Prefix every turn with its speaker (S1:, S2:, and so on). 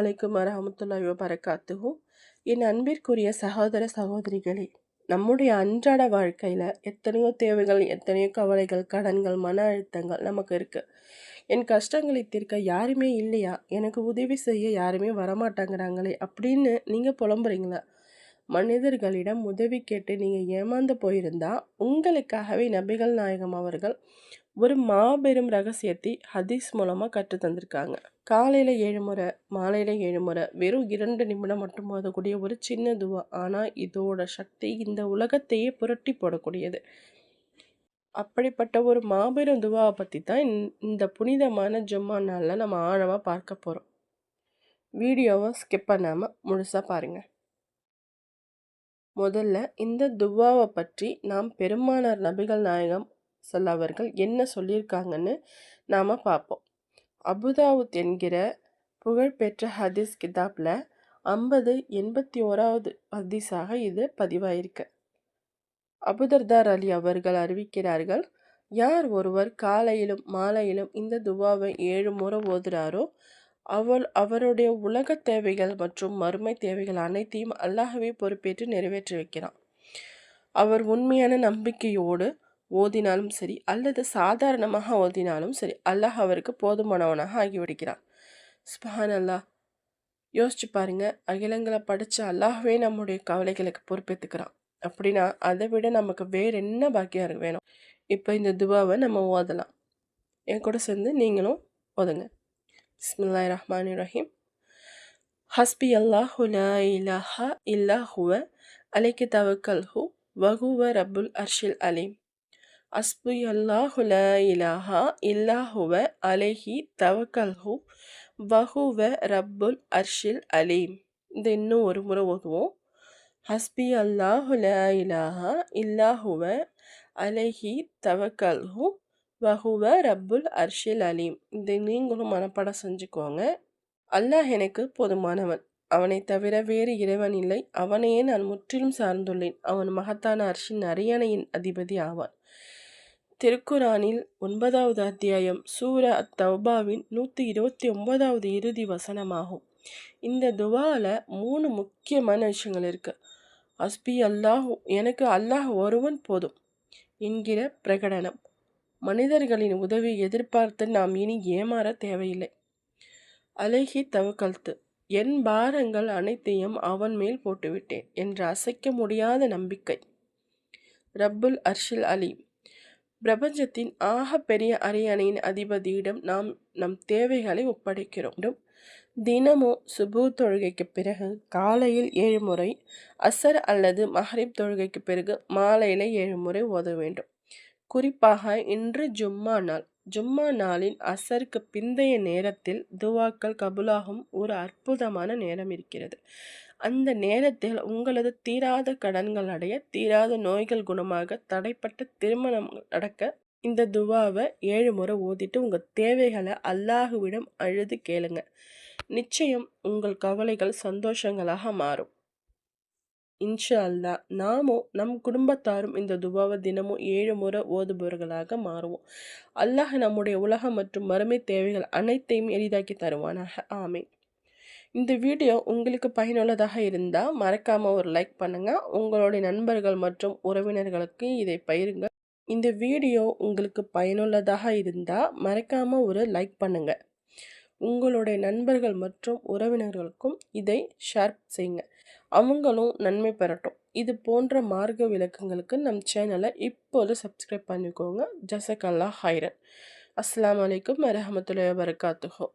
S1: அலைக்கும் வரஹமத்துல்லாஹி வபரகாத்துஹு. என் அன்பிற்குரிய சகோதர சகோதரிகளே, நம்முடைய அன்றாட வாழ்க்கையில் எத்தனையோ தேவைகள், எத்தனையோ கவலைகள், கடன்கள், மன அழுத்தங்கள் நமக்கு இருக்குது. என் கஷ்டங்களை தீர்க்க யாருமே இல்லையா, எனக்கு உதவி செய்ய யாருமே வரமாட்டாங்கிறாங்களே அப்படின்னு நீங்கள் புலம்புறீங்களா? மனிதர்களிடம் உதவி கேட்டு நீங்கள் ஏமாந்து போயிருந்தா உங்களுக்காகவே நபிகள் நாயகம் அவர்கள் ஒரு மாபெரும் ரகசியத்தை ஹதீஸ் மூலமாக கற்று தந்திருக்காங்க. காலையில் 7 முறை, மாலையில் 7 முறை, வெறும் 2 நிமிடம் மட்டும் ஓதக்கூடிய ஒரு சின்ன துவா. ஆனால் இதோட சக்தி இந்த உலகத்தையே புரட்டி போடக்கூடியது. அப்படிப்பட்ட ஒரு மாபெரும் துவாவை பற்றி தான் இந்த புனிதமான ஜும்மா நாளில் நம்ம ஆழமாக பார்க்க போகிறோம். வீடியோவை ஸ்கிப் பண்ணாமல் முழுசாக பாருங்கள். முதல்ல இந்த துவாவை பற்றி நாம் பெருமானார் நபிகள் நாயகம் அவர்கள் என்ன சொல்லியிருக்காங்கன்னு நாம் பார்ப்போம். அபுதாவுத் என்கிற புகழ்பெற்ற ஹதீஸ் கிதாப்பில் 5081வது ஹதீஸாக இது பதிவாயிருக்கு. அபுதர்தார் அலி அவர்கள் அறிவிக்கிறார்கள், யார் ஒருவர் காலையிலும் மாலையிலும் இந்த துவாவை 7 முறை ஓதுறாரோ அவருடைய உலக தேவைகள் மற்றும் மறுமை தேவைகள் அனைத்தையும் அல்லாஹ்வே பொறுப்பேற்று நிறைவேற்றி வைக்கிறான். அவர் உண்மையான நம்பிக்கையோடு ஓதினாலும் சரி அல்லது சாதாரணமாக ஓதினாலும் சரி, அல்லாஹ் அவருக்கு போதுமானவனாக ஆகிவிடுகிறான். சுப்ஹான் அல்லாஹ். யோசிச்சு பாருங்க, அகிலங்களை படித்த அல்லாஹ்வே நம்முடைய கவலைகளுக்கு பொறுப்பேற்றுக்கிறான் அப்படின்னா அதை விட நமக்கு வேற என்ன பாக்கியம் வேணும்? இப்போ இந்த துவாவை நம்ம ஓதலாம். என் கூட சேர்ந்து நீங்களும் ஓதுங்க. பிஸ்மில்லாஹிர் ரஹ்மானிர் ரஹீம். ஹஸ்பி அல்லாஹு லா இலாஹா இல்லா ஹுவ அலைஹி தவக்கல்ஹு வஹுவ ரப்புல் அர்ஷில் அலீம். ஹஸ்பி அல்லாஹு லா இலாஹா இல்லா ஹுவ அலைஹி தவக்கல்ஹு வஹுவ ரப்புல் அர்ஷில் அலீம். இந்த இன்னும் ஒரு முறை ஓதுவோம். ஹஸ்பி அல்லாஹு லா இலாஹா இல்லா ஹுவ அலைஹி தவக்கல்ஹு வஹுவ ரப்புல் அர்ஷில் அலீம். இதை நீங்களும் மனப்பாடம் செஞ்சுக்கோங்க. அல்லாஹ் எனக்கு போதுமானவன், அவனை தவிர வேறு இறைவன் இல்லை, அவனையே நான் முற்றிலும் சார்ந்துள்ளேன், அவன் மகத்தான அர்ஷின் அரியணையின் அதிபதி ஆவான். திருக்குரானில் 9வது அத்தியாயம் சூரா அத்தௌபாவின் 129வது இறுதி வசனமாகும். இந்த துவாவில் 3 முக்கியமான விஷயங்கள் இருக்குது. ஹஸ்பி அல்லாஹ், எனக்கு அல்லாஹ் ஒருவன் போதும் என்கிற பிரகடனம். மனிதர்களின் உதவியை எதிர்பார்த்து நாம் இனி ஏமாற தேவையில்லை. அலைஹி தவக்கல்து, என் பாரங்கள் அனைத்தையும் அவன் மேல் போட்டுவிட்டேன் என்ற அசைக்க முடியாத நம்பிக்கை. ரப்புல் அர்ஷில் அலீம், பிரபஞ்சத்தின் ஆக பெரிய அரியணையின் அதிபதியிடம் நாம் நம் தேவைகளை ஒப்படைக்கிறோம். தினமும் சுபு தொழுகைக்கு பிறகு காலையில் 7 முறை, அசர் அல்லது மஹ்ரிப் தொழுகைக்கு பிறகு மாலையில் 7 முறை ஓத வேண்டும். குறிப்பாக இன்று ஜும்மா நாள். ஜும்மா நாளின் அசருக்கு பிந்தைய நேரத்தில் துவாக்கள் கபுலாகும் ஒரு அற்புதமான நேரம் இருக்கிறது. அந்த நேரத்தில் உங்களது தீராத கடன்கள் அடைய, தீராத நோய்கள் குணமாக, தடைப்பட்ட திருமணம் நடக்க இந்த துவாவை 7 முறை ஓதிட்டு உங்கள் தேவைகளை அல்லாஹுவிடம் அழுது கேளுங்க. நிச்சயம் உங்கள் கவலைகள் சந்தோஷங்களாக மாறும். இன்ஷா அல்லாஹ் நாமும் நம் குடும்பத்தாரும் இந்த துவாவை தினமும் 7 முறை ஓதுபவர்களாக மாறுவோம். அல்லாஹ் நம்முடைய உலகம் மற்றும் மறுமை தேவைகள் அனைத்தையும் எளிதாக்கி தருவானாக. ஆமீன். இந்த வீடியோ உங்களுக்கு பயனுள்ளதாக இருந்தால் மறக்காமல் ஒரு லைக் பண்ணுங்கள். உங்களுடைய நண்பர்கள் மற்றும் உறவினர்களுக்கு இதை பகிருங்க. இந்த வீடியோ உங்களுக்கு பயனுள்ளதாக இருந்தால் மறக்காமல் ஒரு லைக் பண்ணுங்கள். உங்களுடைய நண்பர்கள் மற்றும் உறவினர்களுக்கும் இதை ஷேர் செய்யுங்க, அவங்களும் நன்மை பெறட்டும். இது போன்ற மார்க்க விளக்கங்களுக்கு நம் சேனலை இப்போது சப்ஸ்கிரைப் பண்ணிக்கோங்க. ஜஸக்கல்லாஹ் ஹைரன். அஸ்ஸலாமு அலைக்கும் வரஹ்மத்துல்லாஹி வபரகாத்துஹு.